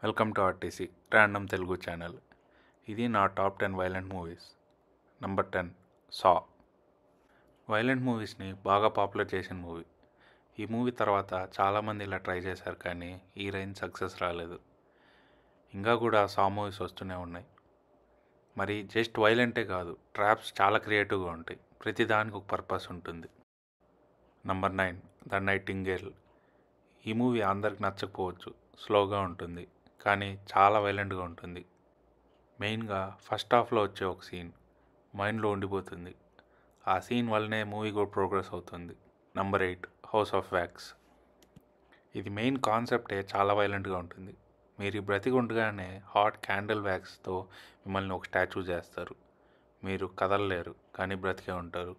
Welcome to RTC random Telugu channel. ఇది నా top 10 violent movies. Number 10 సా. Violent మూవీస్ని బాగా popular చేసిన మూవీ. ఈ మూవీ తర్వాత చాలామంది ఇలా ట్రై చేశారు, కానీ ఈ రేంజ్ సక్సెస్ రాలేదు. ఇంకా కూడా సా మూవీస్ వస్తూనే ఉన్నాయి. మరి జస్ట్ వైలెంటే కాదు, ట్రాప్స్ చాలా క్రియేటివ్గా ఉంటాయి. ప్రతిదానికి ఒక పర్పస్ ఉంటుంది. Number 9 the nightingale. ఈ మూవీ అందరికి నచ్చకపోవచ్చు, స్లోగా ఉంటుంది, కానీ చాలా వైలెంట్గా ఉంటుంది. మెయిన్గా ఫస్ట్ హాఫ్లో వచ్చే ఒక సీన్ మైండ్లో ఉండిపోతుంది. ఆ సీన్ వల్లనే మూవీ కూడా ప్రోగ్రెస్ అవుతుంది. Number 8 house of wax. ఇది మెయిన్ కాన్సెప్టే చాలా వైలెంట్గా ఉంటుంది. మీరు బ్రతికుండగానే హాట్ క్యాండిల్ వ్యాక్స్తో మిమ్మల్ని ఒక స్టాచ్యూ చేస్తారు. మీరు కదలలేరు, కానీ బ్రతికే ఉంటారు.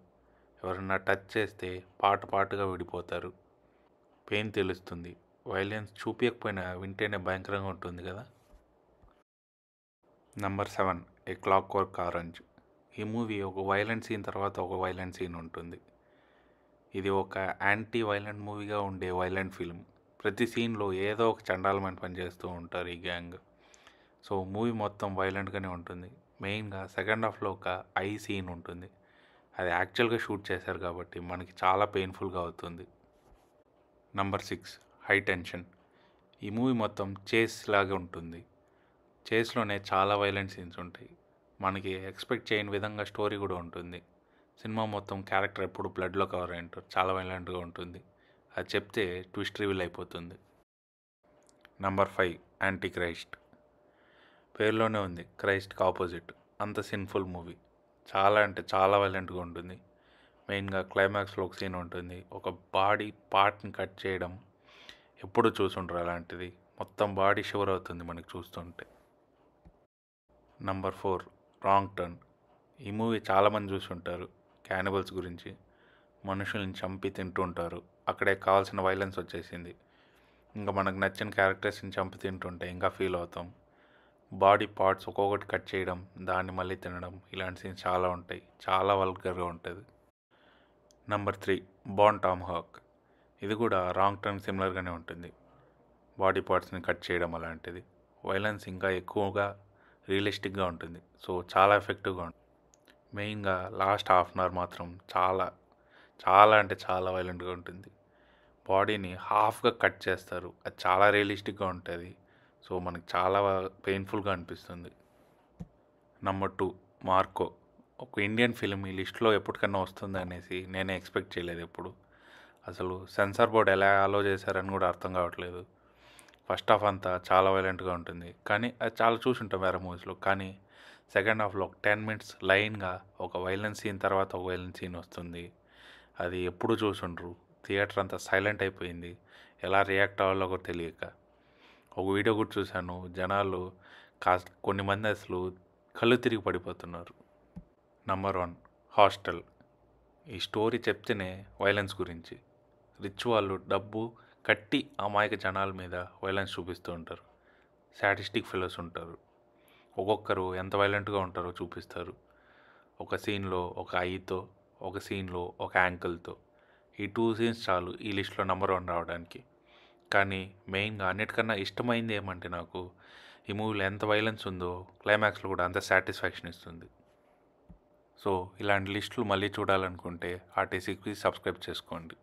ఎవరన్నా టచ్ చేస్తే పాటుగా విడిపోతారు. పెయిన్ తెలుస్తుంది. వైలెన్స్ చూపించకపోయినా వింటేనే భయంకరంగా ఉంటుంది కదా. Number 7 a clock work orange. ఈ మూవీ ఒక వైలెంట్ సీన్ తర్వాత ఒక వైలెంట్ సీన్ ఉంటుంది. ఇది ఒక యాంటీ వైలెంట్ మూవీగా ఉండే వైలెంట్ ఫిల్మ్. ప్రతి సీన్లో ఏదో ఒక చండాలమైన పని చేస్తూ ఉంటారు ఈ గ్యాంగ్. సో మూవీ మొత్తం వైలెంట్గానే ఉంటుంది. మెయిన్గా సెకండ్ హాఫ్లో ఒక ఐ సీన్ ఉంటుంది. అది యాక్చువల్గా షూట్ చేశారు కాబట్టి మనకి చాలా పెయిన్ఫుల్గా అవుతుంది. Number 6 high tension. ఈ మూవీ మొత్తం చేస్ లాగా ఉంటుంది. చేస్లోనే చాలా వైలెంట్ సీన్స్ ఉంటాయి. మనకి ఎక్స్పెక్ట్ చేయని విధంగా స్టోరీ కూడా ఉంటుంది. సినిమా మొత్తం క్యారెక్టర్ ఎప్పుడు బ్లడ్లో కవర్ అయి ఉంటారు. చాలా వైలెంట్గా ఉంటుంది. అది చెప్తే ట్విస్ట్ రివీల్ అయిపోతుంది. Number 5 anti Christ. పేరులోనే ఉంది, క్రైస్ట్కి ఆపోజిట్. అంత సిన్ఫుల్ మూవీ. చాలా అంటే చాలా వైలెంట్గా ఉంటుంది. మెయిన్గా క్లైమాక్స్లో ఒక సీన్ ఉంటుంది. ఒక బాడీ పార్ట్ని కట్ చేయడం ఎప్పుడు చూసుంటారు అలాంటిది. మొత్తం బాడీ షివర్ అవుతుంది మనకి చూస్తుంటే. Number 4 wrong turn. ఈ మూవీ చాలామంది చూసుంటారు. క్యానిబల్స్ గురించి. మనుషుల్ని చంపి తింటూ ఉంటారు. అక్కడే కావాల్సిన వైలెన్స్ వచ్చేసింది. ఇంకా మనకు నచ్చిన క్యారెక్టర్స్ని చంపి తింటుంటే ఇంకా ఫీల్ అవుతాం. బాడీ పార్ట్స్ ఒక్కొక్కటి కట్ చేయడం, దాన్ని మళ్ళీ తినడం, ఇలాంటి సీన్స్ చాలా ఉంటాయి. చాలా వల్గర్గా ఉంటుంది. నంబర్ 3 బాన్ టామ్ హాక్. ఇది కూడా రాంగ్ టర్న్ సిమిలర్గానే ఉంటుంది. బాడీ పార్ట్స్ని కట్ చేయడం అలాంటిది. వైలెన్స్ ఇంకా ఎక్కువగా రియలిస్టిక్గా ఉంటుంది. సో చాలా ఎఫెక్టివ్గా ఉంటుంది. మెయిన్గా లాస్ట్ హాఫ్ అన్ అవర్ మాత్రం చాలా చాలా అంటే చాలా వైలెంట్గా ఉంటుంది. బాడీని హాఫ్గా కట్ చేస్తారు. అది చాలా రియలిస్టిక్గా ఉంటుంది. సో మనకి చాలా పెయిన్ఫుల్గా అనిపిస్తుంది. Number 2 Marco. ఒక ఇండియన్ ఫిలిం ఈ లిస్ట్లో ఎప్పటికన్నా వస్తుంది అనేసి నేనే ఎక్స్పెక్ట్ చేయలేదు ఎప్పుడు. అసలు సెన్సార్ బోర్డు ఎలా అలో చేశారని కూడా అర్థం కావట్లేదు. ఫస్ట్ హాఫ్ అంతా చాలా వైలెంట్గా ఉంటుంది, కానీ అది చాలా చూసుంటాం వేరే మూవీస్లో. కానీ సెకండ్ హాఫ్లో ఒక 10 మినిట్స్ లైన్గా ఒక వైలెన్స్ సీన్ తర్వాత ఒక వైలెన్స్ సీన్ వస్తుంది. అది ఎప్పుడు చూసుండ్రు. థియేటర్ అంతా సైలెంట్ అయిపోయింది. ఎలా రియాక్ట్ అవ్వాలో కూడా తెలియక. ఒక వీడియో కూడా చూశాను, జనాలు కొన్ని మంది అసలు కళ్ళు తిరిగి పడిపోతున్నారు. Number 1 hostel. ఈ స్టోరీ చెప్తేనే వైలెన్స్ గురించి. రిచ్ వాళ్ళు డబ్బు కట్టి అమాయక జనాల మీద వైలెన్స్ చూపిస్తూ ఉంటారు. సాడిస్టిక్ ఫెలోస్ ఉంటారు. ఒక్కొక్కరు ఎంత వైలెంట్గా ఉంటారో చూపిస్తారు. ఒక సీన్లో ఒక ఐతో, ఒక సీన్లో ఒక యాంకిల్తో. ఈ 2 సీన్స్ చాలు ఈ లిస్ట్లో నంబర్ 1 రావడానికి. కానీ మెయిన్గా అన్నిటికన్నా ఇష్టమైంది ఏమంటే నాకు, ఈ మూవీలో ఎంత వైలెన్స్ ఉందో క్లైమాక్స్లో కూడా అంత సాటిస్ఫాక్షన్ ఇస్తుంది. సో ఇలాంటి లిస్టులు మళ్ళీ చూడాలనుకుంటే ఆర్టీసీకి సబ్స్క్రైబ్ చేసుకోండి.